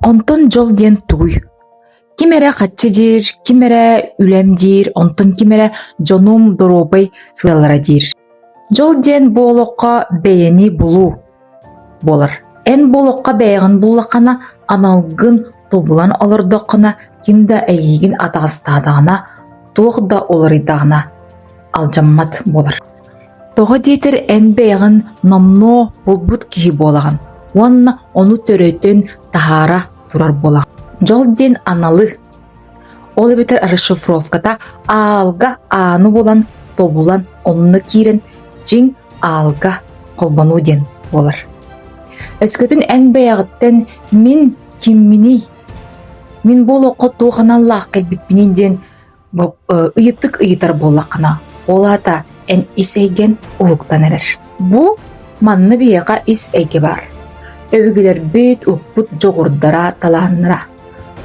Онтон жол ден туй. Кимере каччыдир, кимере үлемдир, онтон кимере жонум доробай сыгаларадир. Жол ден болоққа бейени булу болар. Эн болоққа бейгін буллақана аналгын тобулан олырдықына кимда әйгін атағыстадағына, тоғда олыридағына алжаммат болар. Тоғы дейтір эн бейгін номно болбут кихи болағын. Онна оны төрөтін тахара турар болағын. Жол ден аналы. Ол бетер расшифровката алга аны болан тобулан онны кирен жин алга колбану ден болар. Өскөтін ән бәяғыттен min киммини. Min болоққа туғаналлақ кәлбіппінен ден ұйыттық ұйытар болақына. Олата ән исейген ұғықтан әрір. Бұ манны бейеға ис әйге бар. Өвігілер бет ұқпыт жоғырдара таланыра.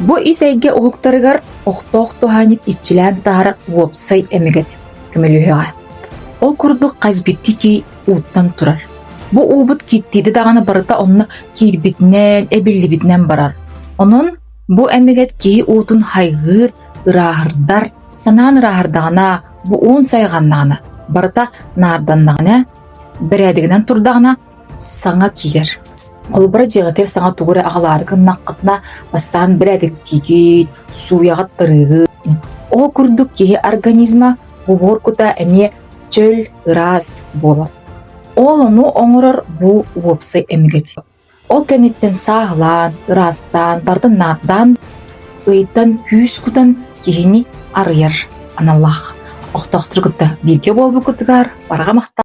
Бұ ис әйге ұғықтарығар оқтоқ туханит итчілән тағара уопсай әмегет көмелуіға. Ол күрдік қазбетті ки ұттан тұрар. Бұ ұбыт киттейді дағаны барыта онны кирбитнен, әбілі барар. Onun bu әмегет кей ұтын хайғыр, ырағырдар, санан ырағырдағына, бұ ұн сайғаннағына, барыта нарданнағына, бірәдігінен тұрдағына саңа кейер. Қолбыра жеғатер саңа тұғыры ағаларығын наққытына бастан бірәдік кейгет, суяғат тұрығы. О күрдік кей организма бұ боркута әме чөл ыраз болар. Ол оны оңырыр бұ уопсай әмегет. Ол кәнеттен сағылан, ырастан, бардың нардан, ұйттан, күйіс күтан кейіні арыяр аналлах. Оқтақтырғытта бірге бол бұқытығар, барға мақта.